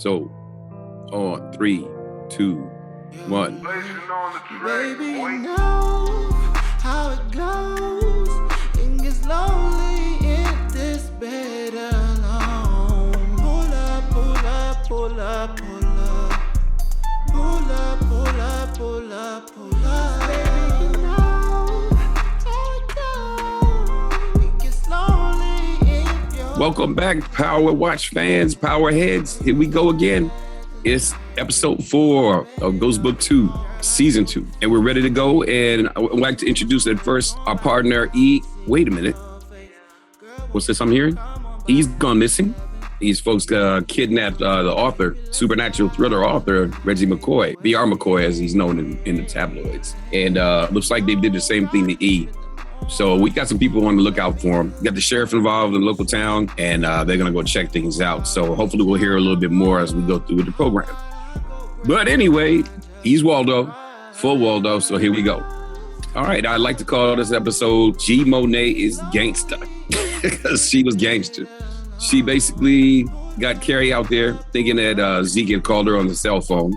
So, on 3, 2, 1. Baby, you know how it goes. It gets lonely in this bed alone. Pull up, pull up, pull up, pull up. Pull up, pull up, pull up, pull up. Baby, you know how it goes. It gets lonely in your... Welcome back, PowerWatch fans, Powerheads. Here we go again. It's episode 4 of Ghost Book 2, season 2. And we're ready to go. And I would like to introduce at first our partner, E. Wait a minute. What's this I'm hearing? E's gone missing. These folks kidnapped the author, supernatural thriller author, Reggie McCoy, B.R. McCoy, as he's known in the tabloids. And looks like they did the same thing to E. So we got some people on the lookout for him. Got the sheriff involved in the local town, and they're going to go check things out. So hopefully we'll hear a little bit more as we go through with the program. But anyway, he's Waldo, full Waldo. So here we go. All right, I'd like to call this episode G. Monet is Gangsta, because she was gangster. She basically got Carrie out there thinking that Zeke had called her on the cell phone,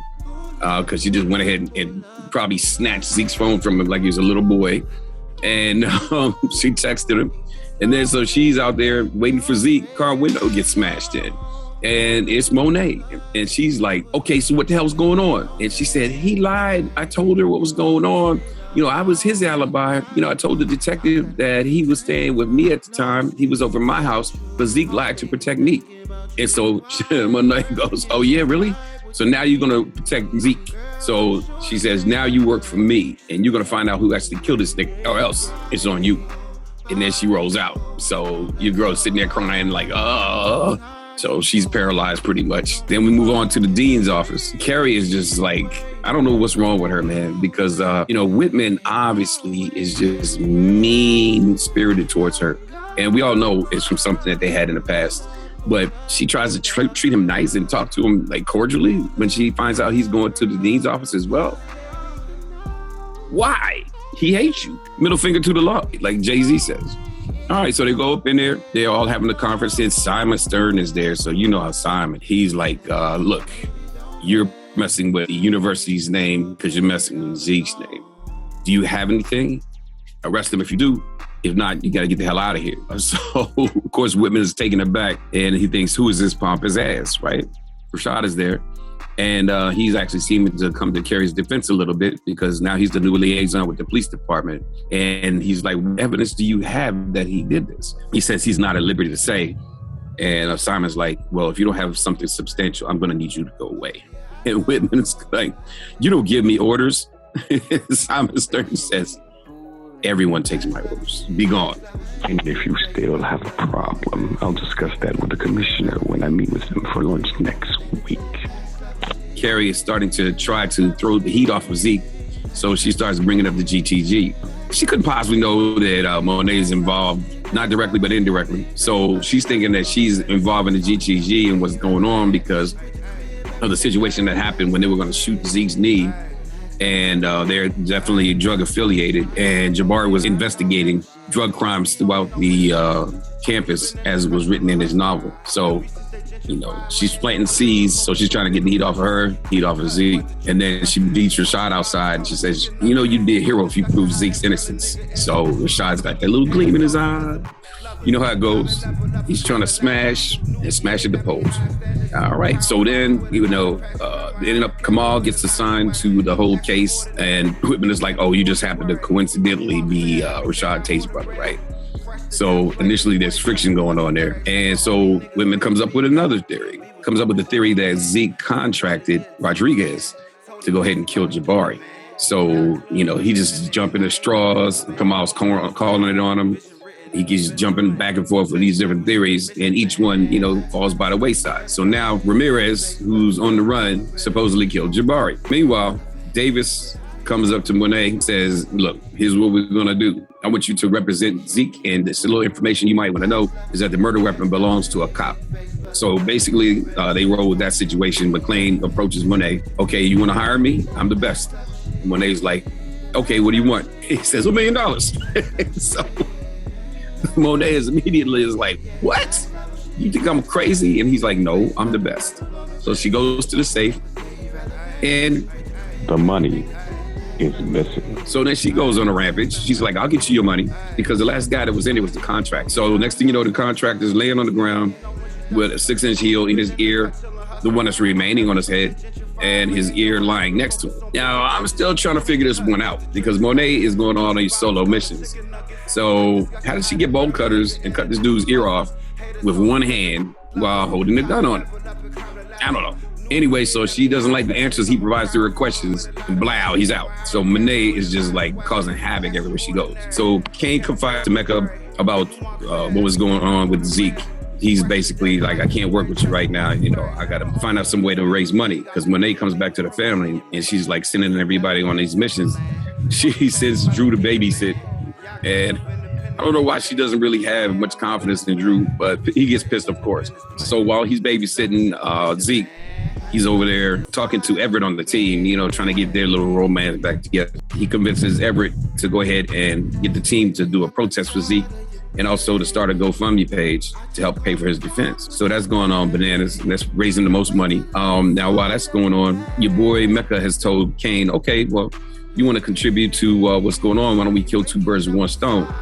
because she just went ahead and probably snatched Zeke's phone from him like he was a little boy. And she texted him. And then so she's out there waiting for Zeke. Car window gets smashed in. And it's Monet. And she's like, okay, so what the hell's going on? And she said, he lied. I told her what was going on. You know, I was his alibi. You know, I told the detective that he was staying with me at the time. He was over my house, but Zeke lied to protect me. And so Monet goes, oh yeah, really? So now you're going to protect Zeke. So she says, now you work for me and you're going to find out who actually killed this nigga or else it's on you. And then she rolls out. So your girl's sitting there crying like, So she's paralyzed pretty much. Then we move on to the dean's office. Carrie is just like, I don't know what's wrong with her, man, because, Whitman obviously is just mean-spirited towards her. And we all know it's from something that they had in the past. But she tries to treat him nice and talk to him like cordially when she finds out he's going to the dean's office as well. Why? He hates you. Middle finger to the law, like Jay-Z says. All right, so they go up in there. They're all having a conference. And Simon Stern is there. So you know how Simon, he's like, look, you're messing with the university's name because you're messing with Zeke's name. Do you have anything? Arrest him if you do. If not, you got to get the hell out of here. So, of course, Whitman is taken aback and he thinks, who is this pompous ass, right? Rashad is there. And he's actually seeming to come to Carrie's defense a little bit because now he's the new liaison with the police department. And he's like, what evidence do you have that he did this? He says he's not at liberty to say. And Simon's like, well, if you don't have something substantial, I'm going to need you to go away. And Whitman's like, you don't give me orders. Simon Stern says, everyone takes my orders. Be gone. And if you still have a problem, I'll discuss that with the commissioner when I meet with him for lunch next week. Carrie is starting to try to throw the heat off of Zeke, so she starts bringing up the GTG. She couldn't possibly know that Monet is involved, not directly, but indirectly. So she's thinking that she's involved in the GTG and what's going on because of the situation that happened when they were going to shoot Zeke's knee. And they're definitely drug affiliated. And Jabari was investigating drug crimes throughout the campus as was written in his novel. So, she's planting seeds. So she's trying to get the heat off of her, heat off of Zeke. And then she beats Rashad outside. And she says, you'd be a hero if you proved Zeke's innocence. So Rashad's got that little gleam in his eye. You know how it goes. He's trying to smash at the poles. All right. So then, ended up Kamal gets assigned to the whole case. And Whitman is like, oh, you just happen to coincidentally be Rashad Tate's brother, right? So initially there's friction going on there. And so Whitman comes up with another theory. Comes up with the theory that Zeke contracted Rodriguez to go ahead and kill Jabari. So, he just jumping the straws. Kamal's calling it on him. He keeps jumping back and forth with these different theories, and each one, falls by the wayside. So now Ramirez, who's on the run, supposedly killed Jabari. Meanwhile, Davis comes up to Monet and says, look, here's what we're going to do. I want you to represent Zeke, and this little information you might want to know is that the murder weapon belongs to a cop. So basically, they roll with that situation. McClane approaches Monet. Okay, you want to hire me? I'm the best. Monet's like, okay, what do you want? He says, $1 million. So Monet is immediately like, what? you think I'm crazy? And he's like, no, I'm the best. So she goes to the safe and the money is missing. So then she goes on a rampage. She's like, I'll get you your money, because the last guy that was in it was the contract. So next thing you know, the contract is laying on the ground with a 6-inch heel in his ear, the one that's remaining on his head, and his ear lying next to him. Now, I'm still trying to figure this one out, because Monet is going on these solo missions. So how did she get bolt cutters and cut this dude's ear off with one hand while holding the gun on it? I don't know. Anyway, so she doesn't like the answers he provides to her questions, and blow, he's out. So Monet is just like causing havoc everywhere she goes. So Cane confides to Mecca about what was going on with Zeke. He's basically like, I can't work with you right now. You know, I got to find out some way to raise money, because Monet comes back to the family and she's like sending everybody on these missions. She sends Drew to babysit, and I don't know why she doesn't really have much confidence in Drew, but he gets pissed, of course. So while he's babysitting Zeke, he's over there talking to Everett on the team, you know, trying to get their little romance back together. He convinces Everett to go ahead and get the team to do a protest for Zeke, and also to start a GoFundMe page to help pay for his defense. So that's going on bananas, and that's raising the most money. Now, while that's going on, your boy Mecca has told Cane, okay, well, you want to contribute to what's going on, why don't we kill two birds with one stone?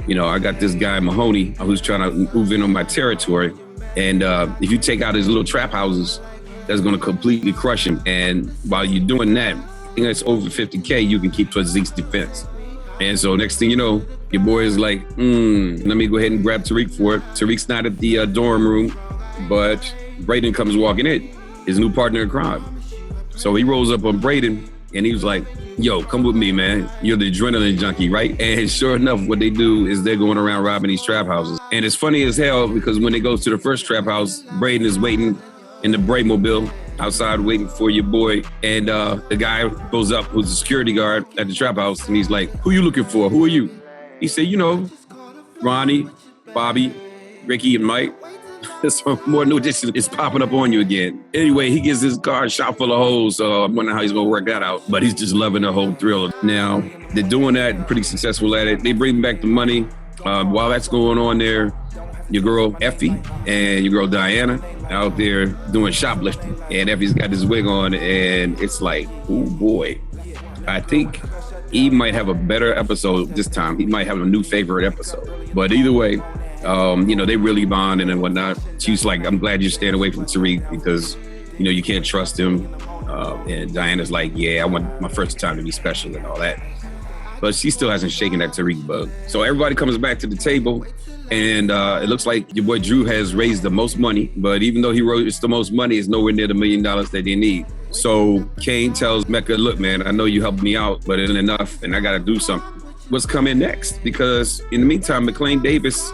You know, I got this guy, Mahoney, who's trying to move in on my territory. And if you take out his little trap houses, that's going to completely crush him. And while you're doing that, I think that's over $50K you can keep towards Zeke's defense. And so next thing you know, your boy is like, let me go ahead and grab Tariq for it. Tariq's not at the dorm room, but Brayden comes walking in, his new partner in crime. So he rolls up on Brayden, and he was like, yo, come with me, man. You're the adrenaline junkie, right? And sure enough, what they do is they're going around robbing these trap houses. And it's funny as hell, because when they go to the first trap house, Brayden is waiting in the Braymobile outside waiting for your boy. And the guy goes up, who's a security guard at the trap house, and he's like, who you looking for? Who are you? He said, you know, Ronnie, Bobby, Ricky, and Mike. So more new addition is popping up on you again. Anyway, he gets his car shot full of holes, so I'm wondering how he's going to work that out. But he's just loving the whole thrill. Now, they're doing that, pretty successful at it. They bring back the money. While that's going on there, your girl Effie and your girl Diana out there doing shoplifting. And Effie's got this wig on, and it's like, oh boy. I think he might have a better episode this time. He might have a new favorite episode. But either way, you know, they really bonding and whatnot. She's like, I'm glad you're staying away from Tariq, because, you know, you can't trust him. And Diana's like, yeah, I want my first time to be special and all that. But she still hasn't shaken that Tariq bug. So everybody comes back to the table, and it looks like your boy Drew has raised the most money. But even though he raised the most money, it's nowhere near the $1 million that they need. So Cane tells Mecca, look, man, I know you helped me out, but it isn't enough, and I got to do something. What's coming next? Because in the meantime, McLean Davis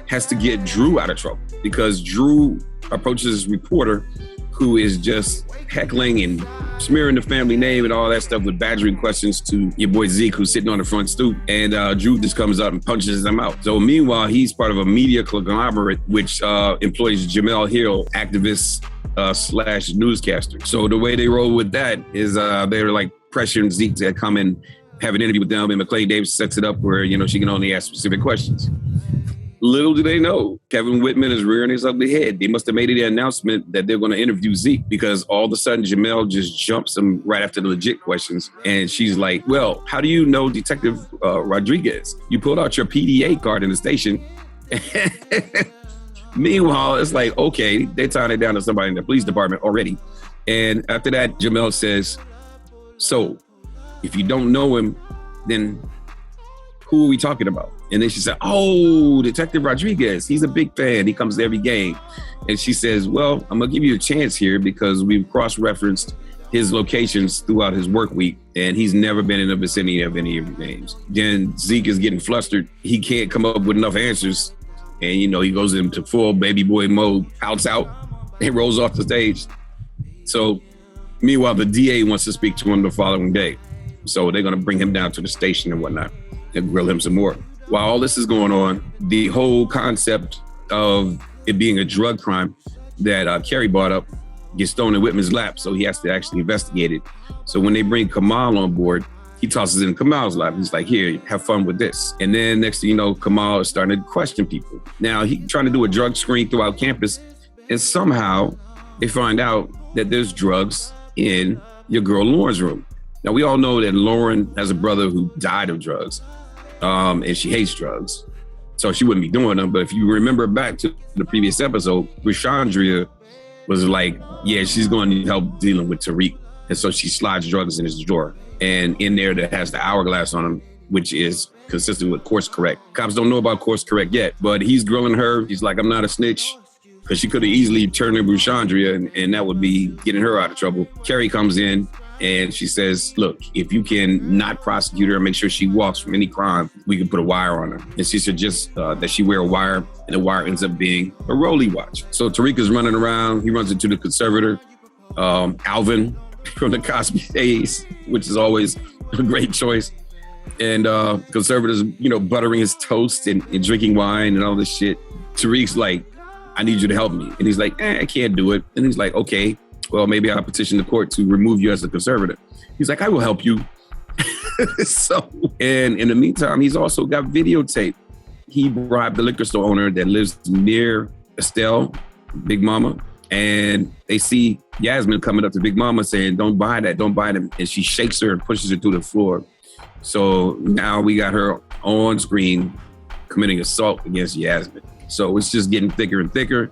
has to get Drew out of trouble, because Drew approaches his reporter, who is just heckling and smearing the family name and all that stuff with badgering questions to your boy Zeke, who's sitting on the front stoop. And Drew just comes up and punches him out. So meanwhile, he's part of a media conglomerate which employs Jamel Hill, activist / newscaster. So the way they roll with that is they're like pressuring Zeke to come and have an interview with them, and McLean Davis sets it up where, you know, she can only ask specific questions. Little do they know, Kevin Whitman is rearing his ugly head. They must have made the announcement that they're going to interview Zeke, because all of a sudden Jamel just jumps him right after the legit questions. And she's like, well, how do you know Detective Rodriguez? You pulled out your PDA card in the station. Meanwhile, it's like, okay, they're tying it down to somebody in the police department already. And after that, Jamel says, so if you don't know him, then who are we talking about? And then she said, oh, Detective Rodriguez, he's a big fan. He comes to every game. And she says, well, I'm going to give you a chance here, because we've cross-referenced his locations throughout his work week, and he's never been in the vicinity of any of your games. Then Zeke is getting flustered. He can't come up with enough answers. And, you know, he goes into full baby boy mode, outs out, and rolls off the stage. So meanwhile, the DA wants to speak to him the following day. So they're going to bring him down to the station and whatnot and grill him some more. While all this is going on, the whole concept of it being a drug crime that Kerry brought up gets thrown in Whitman's lap, so he has to actually investigate it. So when they bring Kamal on board, he tosses in Kamal's lap. He's like, here, have fun with this. And then next thing you know, Kamal is starting to question people. Now, he's trying to do a drug screen throughout campus, and somehow they find out that there's drugs in your girl Lauren's room. Now, we all know that Lauren has a brother who died of drugs, and she hates drugs. So she wouldn't be doing them. But if you remember back to the previous episode, Rashandria was like, yeah, she's going to need help dealing with Tariq. And so she slides drugs in his drawer. And in there that has the hourglass on him, which is consistent with course correct. Cops don't know about course correct yet, but he's grilling her. He's like, I'm not a snitch. Because she could have easily turned to Rashandria, and that would be getting her out of trouble. Carrie comes in and she says, look, if you can not prosecute her and make sure she walks from any crime, we can put a wire on her. And she suggests that she wear a wire, and the wire ends up being a Rolly watch. So Tariq is running around. He runs into the conservator, Alvin from the Cosby days, which is always a great choice. And conservators, buttering his toast and drinking wine and all this shit. Tariq's like, I need you to help me. And he's like, I can't do it. And he's like, okay, well, maybe I'll petition the court to remove you as a conservative. He's like, I will help you. And in the meantime, he's also got videotape. He bribed the liquor store owner that lives near Estelle, Big Mama. And they see Yasmin coming up to Big Mama saying, don't buy that, don't buy them. And she shakes her and pushes her to the floor. So now we got her on screen committing assault against Yasmin. So it's just getting thicker and thicker.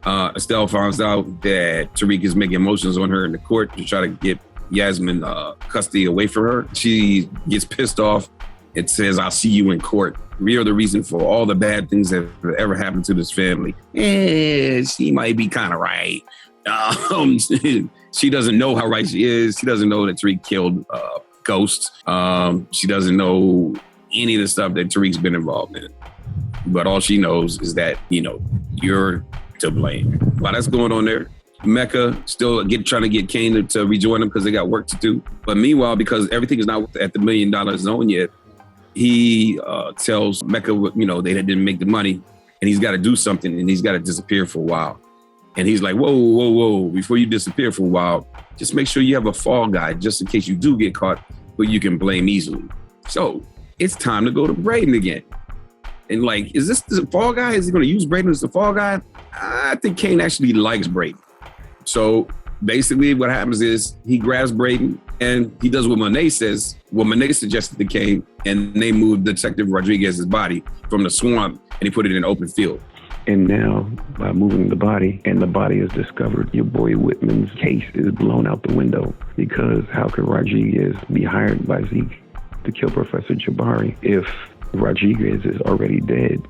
Estelle finds out that Tariq is making motions on her in the court to try to get Yasmin custody away from her. She gets pissed off and says, I'll see you in court. We are the reason for all the bad things that have ever happened to this family. She might be kind of right. She doesn't know how right she is. She doesn't know that Tariq killed Ghost. She doesn't know any of the stuff that Tariq's been involved in. But all she knows is that, you're to blame. While that's going on there, Mecca still trying to get Cane to rejoin them because they got work to do. But meanwhile, because everything is not at the $1 million zone yet, he tells Mecca, they didn't make the money and he's got to do something and he's got to disappear for a while. And he's like, whoa, before you disappear for a while, just make sure you have a fall guy just in case you do get caught, but you can blame easily. So it's time to go to Brayden again. And like, is this the fall guy? Is he going to use Brayden as the fall guy? I think Cane actually likes Brayden. So basically what happens is he grabs Brayden and he does what Monet says. Well, Monet suggested to Cane, and they moved Detective Rodriguez's body from the swamp and he put it in an open field. And now, by moving the body, and the body is discovered, your boy Whitman's case is blown out the window. Because how could Rodriguez be hired by Zeke to kill Professor Jabari if Rodriguez is already dead?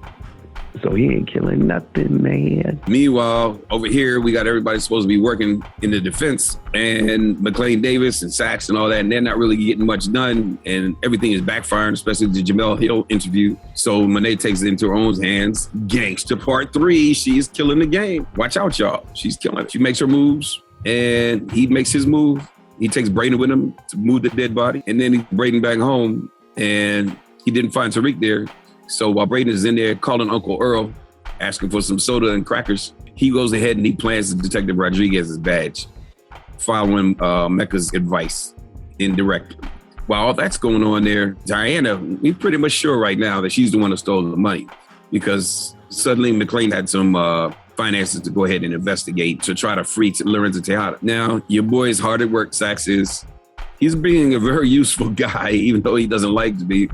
So he ain't killing nothing, man. Meanwhile, over here, we got everybody supposed to be working in the defense, and McLean Davis and Sachs and all that, and they're not really getting much done, and everything is backfiring, especially the Jamel Hill interview. So Monet takes it into her own hands. Gangsta Part 3, she's killing the game. Watch out, y'all. She's killing it. She makes her moves, and he makes his move. He takes Brayden with him to move the dead body, and then he Brayden back home, and he didn't find Tariq there. So while Brayden is in there calling Uncle Earl, asking for some soda and crackers, he goes ahead and he plants Detective Rodriguez's badge, following Mecca's advice indirectly. While all that's going on there, Diana, we're pretty much sure right now that she's the one who stole the money, because suddenly McLean had some finances to go ahead and investigate to try to free Lorenzo Tejada. Now, your boy is hard at work, Sachs is. He's being a very useful guy, even though he doesn't like to be,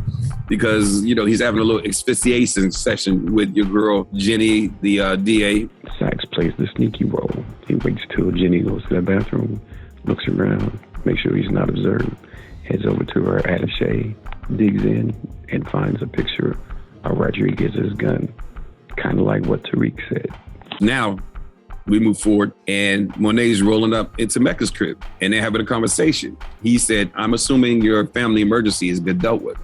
because, he's having a little asphyxiation session with your girl, Jenny, the DA. Sachs plays the sneaky role. He waits till Jenny goes to the bathroom, looks around, makes sure he's not observed, heads over to her attaché, digs in, and finds a picture of Rodriguez's gun, kind of like what Tariq said. Now, we move forward, and Monet's rolling up into Mecca's crib, and they're having a conversation. He said, I'm assuming your family emergency has been dealt with.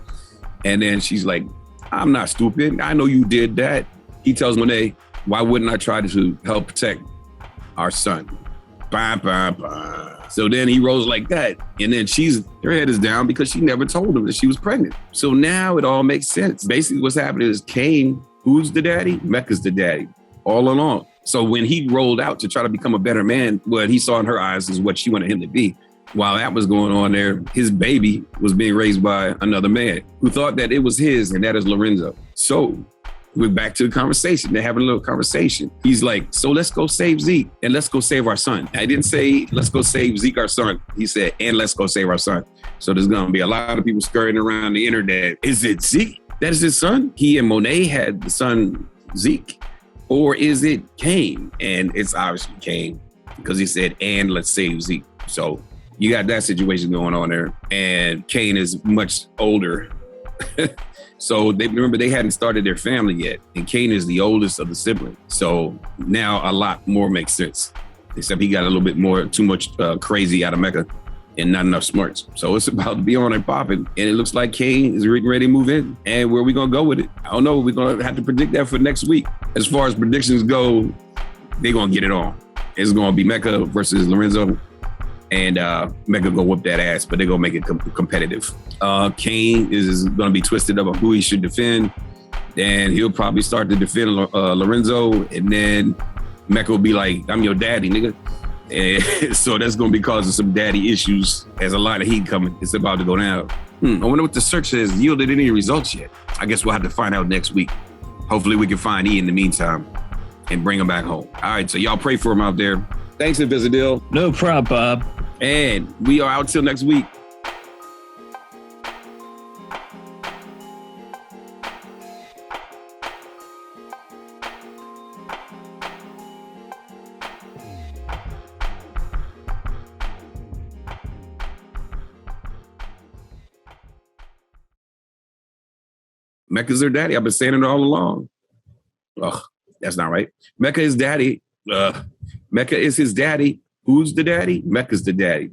And then she's like, I'm not stupid. I know you did that. He tells Monet, why wouldn't I try to help protect our son? Bah, bah, bah. So then he rolls like that. And then her head is down because she never told him that she was pregnant. So now it all makes sense. Basically what's happening is Cane, who's the daddy? Mecca's the daddy all along. So when he rolled out to try to become a better man, what he saw in her eyes is what she wanted him to be. While that was going on there, his baby was being raised by another man who thought that it was his, and that is Lorenzo. So we're back to the conversation. They're having a little conversation. He's like, so let's go save Zeke and let's go save our son. I didn't say, let's go save Zeke, our son. He said, and let's go save our son. So there's going to be a lot of people scurrying around the internet. Is it Zeke? That is his son? He and Monet had the son Zeke. Or is it Cane? And it's obviously Cane because he said, and let's save Zeke. So you got that situation going on there. And Cane is much older. So they hadn't started their family yet. And Cane is the oldest of the siblings. So now a lot more makes sense. Except he got a little bit more, too much crazy out of Mecca and not enough smarts. So it's about to be on and popping. And it looks like Cane is ready to move in. And where are we going to go with it? I don't know. We're going to have to predict that for next week. As far as predictions go, they're going to get it on. It's going to be Mecca versus Lorenzo. And Mecca go whoop that ass, but they're going to make it competitive. Cane is going to be twisted up on who he should defend. And he'll probably start to defend Lorenzo. And then Mecca will be like, I'm your daddy, nigga. And so that's going to be causing some daddy issues. There's a lot of heat coming. It's about to go down. I wonder what the search has yielded any results yet. I guess we'll have to find out next week. Hopefully we can find E in the meantime and bring him back home. All right, so y'all pray for him out there. Thanks, Invisidil. No problem, Bob. And we are out till next week. Mecca's their daddy. I've been saying it all along. Ugh, that's not right. Mecca is daddy. Mecca is his daddy. Who's the daddy? Mecca's the daddy.